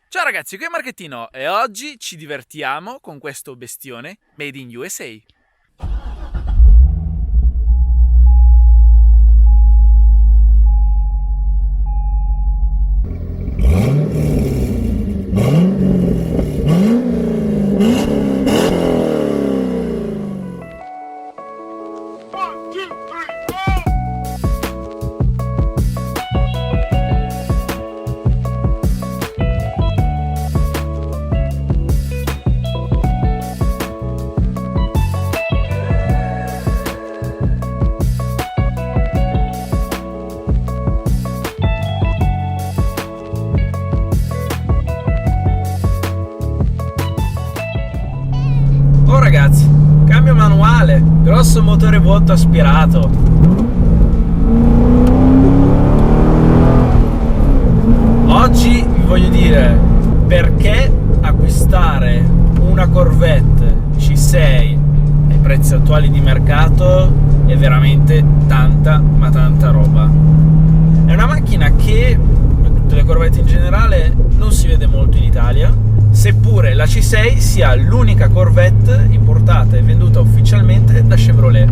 Ciao ragazzi, qui è Marchettino e oggi ci divertiamo con questo bestione made in USA. Oh ragazzi, cambio manuale, grosso motore vuoto aspirato. Oggi vi voglio dire perché acquistare una Corvette C6 ai prezzi attuali di mercato è veramente tanta ma tanta roba. È una macchina che, come tutte le Corvette in generale, non si vede molto in Italia, seppure la C6 sia l'unica Corvette importata e venduta ufficialmente da Chevrolet.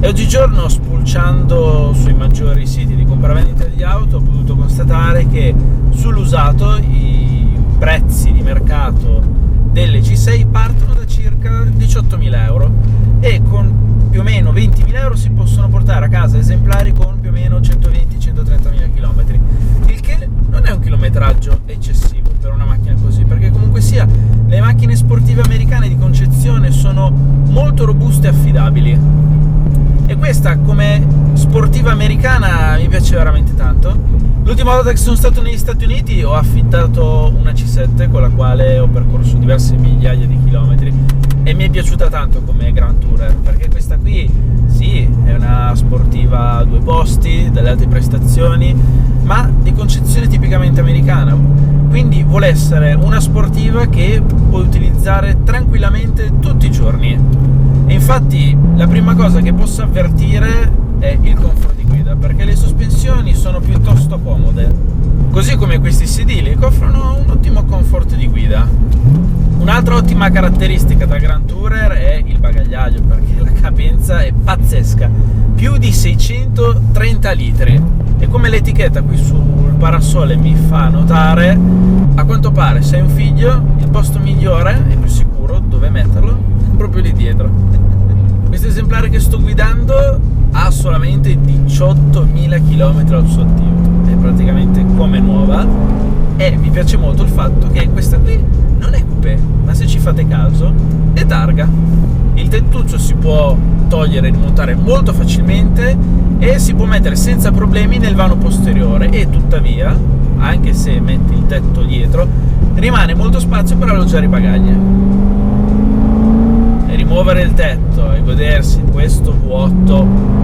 E oggigiorno, spulciando sui maggiori siti di compravendita di auto, ho potuto constatare che sull'usato i prezzi di mercato delle C6 partono da circa 18.000 euro e con più o meno 20.000 euro si possono portare a casa esemplari con più o meno 120-130.000 km, il che non è un chilometraggio eccessivo per una macchina così, perché comunque sia le macchine sportive americane di concezione sono molto robuste e affidabili, e questa come sportiva americana mi piace veramente tanto. L'ultima volta che sono stato negli Stati Uniti ho affittato una C7 con la quale ho percorso diverse migliaia di chilometri e mi è piaciuta tanto come Grand Tourer, perché questa qui sì, è una sportiva a due posti, dalle alte prestazioni, ma di concezione tipicamente americana, quindi vuole essere una sportiva che puoi utilizzare tranquillamente tutti i giorni. E infatti la prima cosa che posso avvertire è il comfort di guida, perché le sospensioni sono piuttosto comode, così come questi sedili che offrono un ottimo comfort di guida. Un'altra ottima caratteristica da Grand Tourer è il bagagliaio, perché la capienza è pazzesca, più di 630 litri, e come l'etichetta qui sul parasole mi fa notare, a quanto pare se hai un figlio il posto migliore e più sicuro dove metterlo è proprio lì dietro. Questo esemplare che sto guidando ha solamente 18.000 km al suo attivo, è praticamente come nuova, e mi piace molto il fatto che questa qui non è coupé, ma se ci fate caso è targa. Il tettuccio si può togliere e rimontare molto facilmente e si può mettere senza problemi nel vano posteriore, e tuttavia, anche se metti il tetto dietro, rimane molto spazio per alloggiare i bagagli. E rimuovere il tetto e godersi questo vuoto,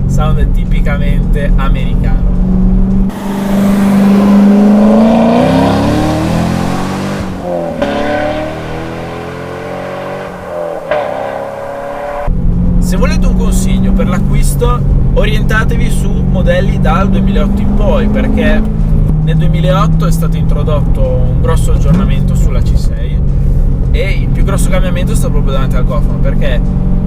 sound tipicamente americano. Se volete un consiglio per l'acquisto, orientatevi su modelli dal 2008 in poi, perché nel 2008 è stato introdotto un grosso aggiornamento sulla C6 e il più grosso cambiamento è stato proprio davanti al cofano, perché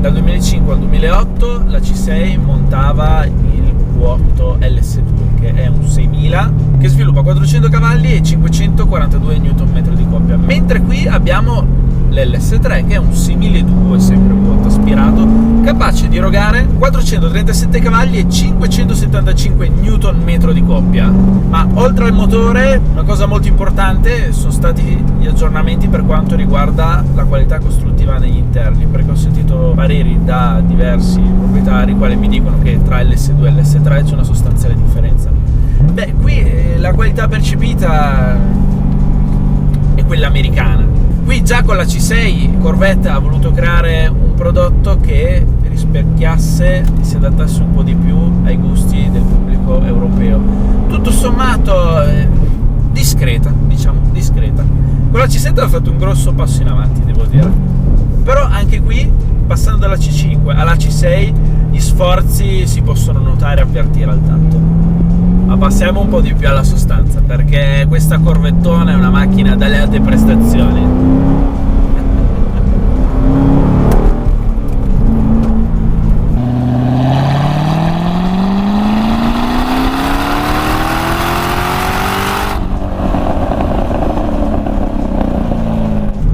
dal 2005 al 2008 la C6 montava il V8 LS2, che è un 6000 che sviluppa 400 cavalli e 542 Nm di coppia, mentre qui abbiamo l'LS3 che è un 6002 sempre vuoto aspirato, capace di erogare 437 cavalli e 575 Nm di coppia. Ma oltre al motore, una cosa molto importante sono stati gli aggiornamenti per quanto riguarda la qualità costruttiva negli interni, perché ho sentito pareri da diversi proprietari quali mi dicono che tra LS2 e LS3 c'è una sostanziale differenza. Beh, qui la qualità percepita è quella americana. Qui già con la C6 Corvette ha voluto creare un prodotto che rispecchiasse e si adattasse un po' di più ai gusti del pubblico europeo. Tutto sommato discreta, diciamo, discreta. Con la C7 ha fatto un grosso passo in avanti, devo dire. Però anche qui, passando dalla C5 alla C6, gli sforzi si possono notare e avvertire al tatto. Ma passiamo un po' di più alla sostanza, perché questa corvettona è una macchina dalle alte prestazioni.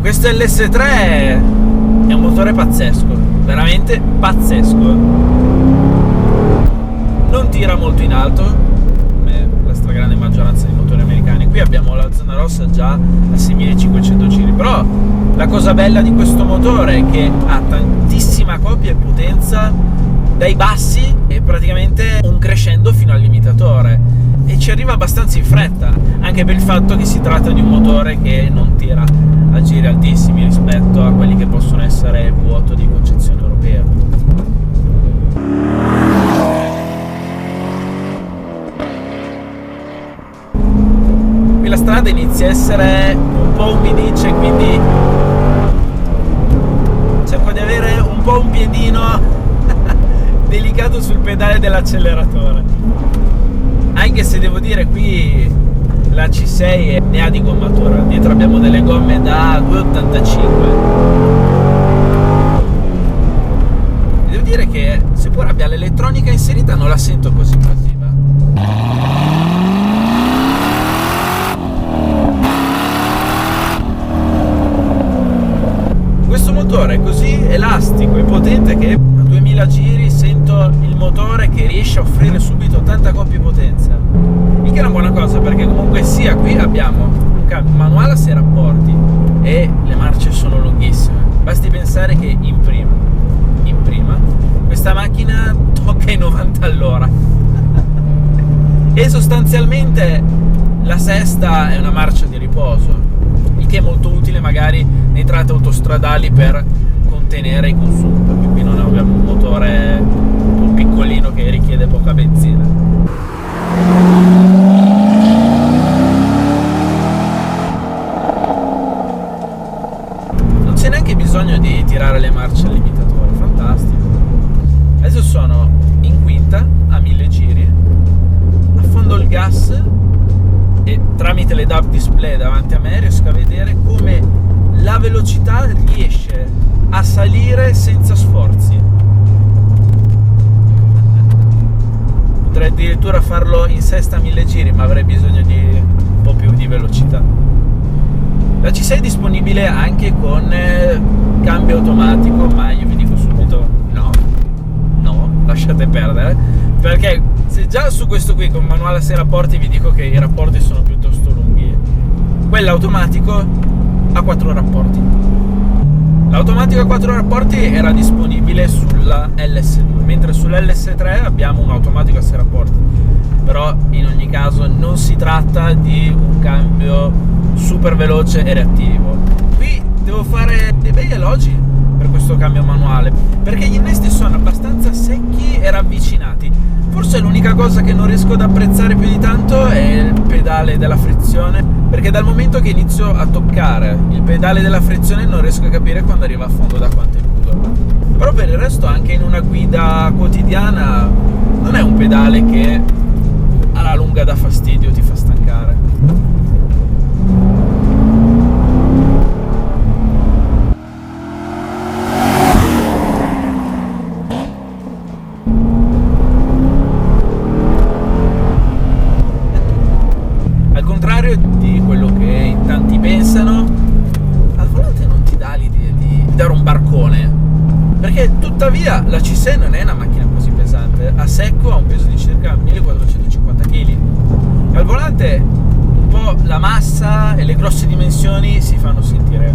Questo LS3 è un motore pazzesco, veramente pazzesco. Non tira molto in alto, come la stragrande maggioranza dei motori americani. Qui abbiamo la zona rossa già a 6500 giri, però la cosa bella di questo motore è che ha tantissima coppia e potenza dai bassi e praticamente un crescendo fino al limitatore, e ci arriva abbastanza in fretta, anche per il fatto che si tratta di un motore che non tira a giri altissimi rispetto a quelli che possono essere vuoto di concezione europea. Qui la strada inizia a essere un po' umidiccia, quindi cerco di avere un po' un piedino delicato sul pedale dell'acceleratore, anche se devo dire qui la C6 ne ha di gommatura. Dietro abbiamo delle gomme da 2,85. Devo dire che seppur abbia l'elettronica inserita non la sento così invasiva. Questo motore è così elastico e potente che a 2000 giri sento il motore che riesce a offrire subito tanta coppia e potenza, il che è una buona cosa, perché comunque sia qui abbiamo un cambio manuale a 6 rapporti e le marce sono lunghissime. Basti pensare che in prima questa macchina tocca i 90 all'ora e sostanzialmente la sesta è una marcia di riposo, il che è molto utile magari nei tratti autostradali per contenere i consumi, perché qui non abbiamo un motore un po' piccolino che richiede poca benzina. Non c'è neanche bisogno di tirare le marce al limitatore, fantastico. Adesso sono in quinta a 1000 giri, affondo il gas e tramite le DAB display davanti a me riesco a vedere come la velocità riesce a salire senza sforzi. Potrei addirittura farlo in sesta a 1000 giri, ma avrei bisogno di un po' più di velocità. La C6 è disponibile anche con cambio automatico, ma io vi dico subito no, lasciate perdere, perché se già su questo qui con manuale a 6 rapporti vi dico che i rapporti sono piuttosto lunghi, quello automatico ha 4 rapporti. L'automatico a 4 rapporti era disponibile sulla LS2, mentre sull'LS3 abbiamo un automatico a 6 rapporti, però in ogni caso non si tratta di un cambio super veloce e reattivo. Qui devo fare dei bei elogi per questo cambio manuale, perché gli innesti sono abbastanza secchi e ravvicinati. Forse l'unica cosa che non riesco ad apprezzare più di tanto è il pedale della frizione, perché dal momento che inizio a toccare il pedale della frizione non riesco a capire quando arriva a fondo da quanto è nudo. Però per il resto anche in una guida quotidiana non è un pedale che alla lunga dà fastidio, ti fa stancare. Al contrario di quello che in tanti pensano, al volante non ti dà l'idea di dare un barcone, perché tuttavia la C6 non è una macchina così pesante, a secco ha un peso di circa 1450 kg. Al volante un po' la massa e le grosse dimensioni si fanno sentire,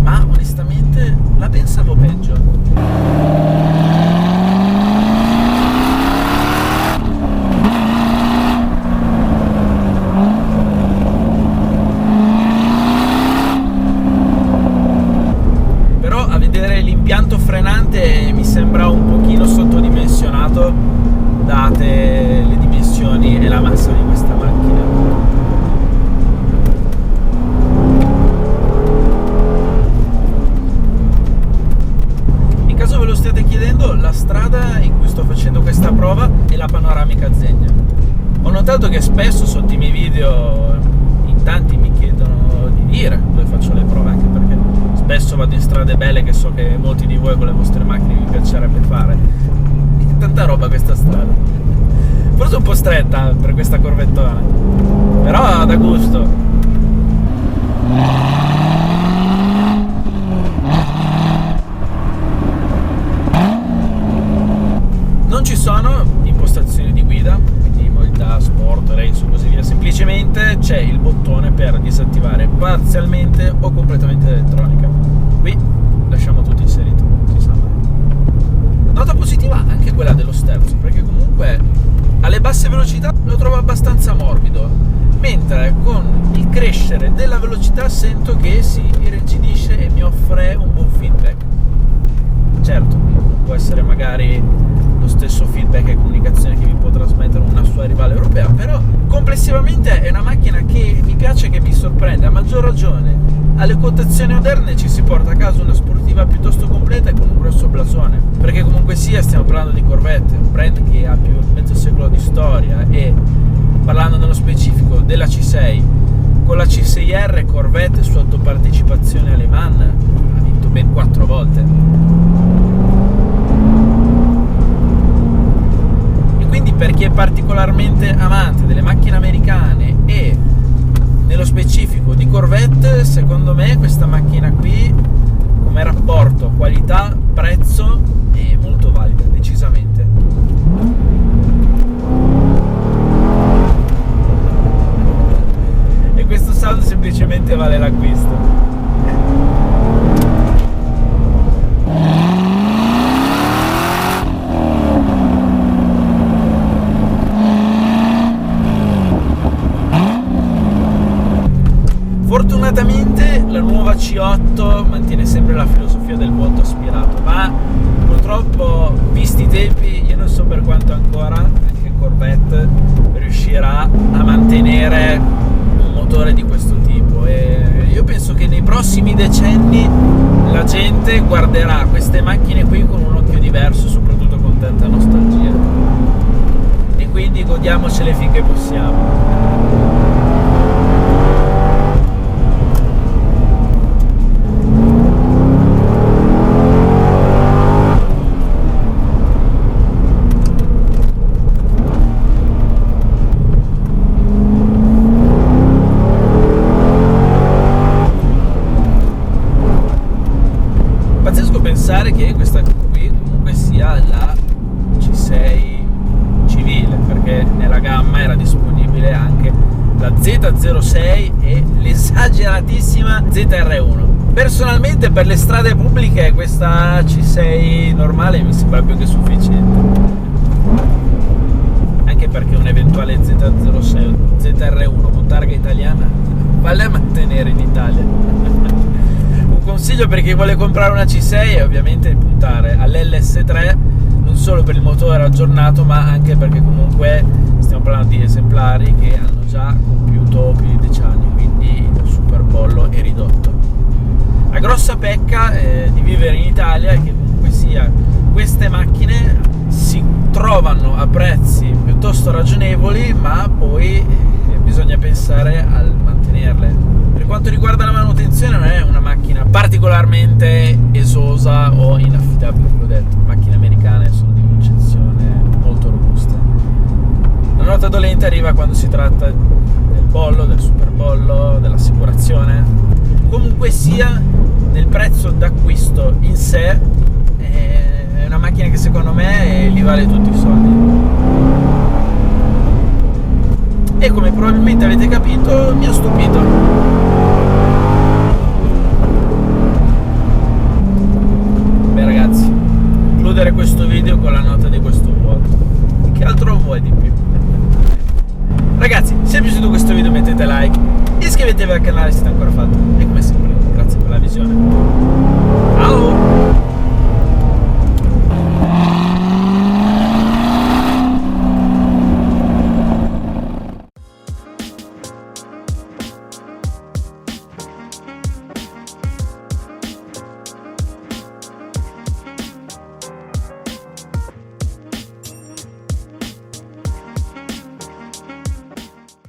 ma onestamente la pensavo peggio. L'impianto frenante mi sembra un pochino sottodimensionato date le dimensioni e la massa di questa macchina. In caso ve lo stiate chiedendo, notato che spesso sotto i miei video in tanti mi chiedono di dire dove faccio le prove, anche perché spesso vado in strade belle che so che molti di voi con le vostre macchine vi piacerebbe fare. Tanta roba questa strada, forse un po' stretta per questa corvettona, però da gusto. Non ci sono impostazioni di guida, quindi modalità sport, race o così via, semplicemente c'è il bottone per disattivare parzialmente o completamente l'elettronica. Qui lasciamo tutto inserito, si sa mai. Nota positiva anche quella dello sterzo, perché comunque alle basse velocità lo trovo abbastanza morbido, mentre con il crescere della velocità sento che si irrigidisce e mi offre un buon feedback. Certo, non può essere magari lo stesso feedback e comunicazione che vi può trasmettere una sua rivale europea, però complessivamente è una macchina che mi piace e che mi sorprende. A maggior ragione alle quotazioni moderne ci si porta a casa una sportiva piuttosto completa e con un grosso blasone, perché comunque sia stiamo parlando di Corvette, un brand che ha più di mezzo secolo di storia, e parlando nello specifico della C6, con la C6R Corvette sotto partecipazione alle Mans ha vinto ben 4 volte. Quindi per chi è particolarmente amante delle macchine americane e nello specifico di Corvette, secondo me questa macchina qui come rapporto qualità-prezzo è molto valida, decisamente. E questo sound semplicemente vale l'acquisto. Fortunatamente la nuova C8 mantiene sempre la filosofia del vuoto aspirato, ma purtroppo, visti i tempi, io non so per quanto ancora anche Corvette riuscirà a mantenere un motore di questo tipo, e io penso che nei prossimi decenni la gente guarderà queste macchine qui con un occhio diverso, soprattutto con tanta nostalgia, e quindi godiamocele finché possiamo. Pensare che questa qui comunque sia la C6 civile, perché nella gamma era disponibile anche la Z06 e l'esageratissima ZR1. Personalmente per le strade pubbliche questa C6 normale mi sembra più che sufficiente, anche perché un eventuale Z06 o ZR1 con targa italiana vale a mantenere in Italia. Consiglio per chi vuole comprare una C6 è ovviamente di puntare all'LS3, non solo per il motore aggiornato, ma anche perché comunque stiamo parlando di esemplari che hanno già compiuto più di 10 anni, quindi il super bollo è ridotto. La grossa pecca di vivere in Italia è che comunque sia queste macchine si trovano a prezzi piuttosto ragionevoli, ma poi bisogna pensare al mantenerle. Per quanto riguarda la manutenzione non è una macchina particolarmente esosa o inaffidabile, come ho detto. Le macchine americane sono di concezione molto robuste. La nota dolente arriva quando si tratta del bollo, del super bollo, dell'assicurazione. Comunque sia, nel prezzo d'acquisto in sé è una macchina che secondo me li vale tutti i soldi. E come probabilmente avete capito, mi ha stupito. Ragazzi, concludere questo video con la nota di questo vuoto. Che altro vuoi di più? Ragazzi, se vi è piaciuto questo video mettete like, iscrivetevi al canale se non ancora fatto, e come sempre grazie per la visione.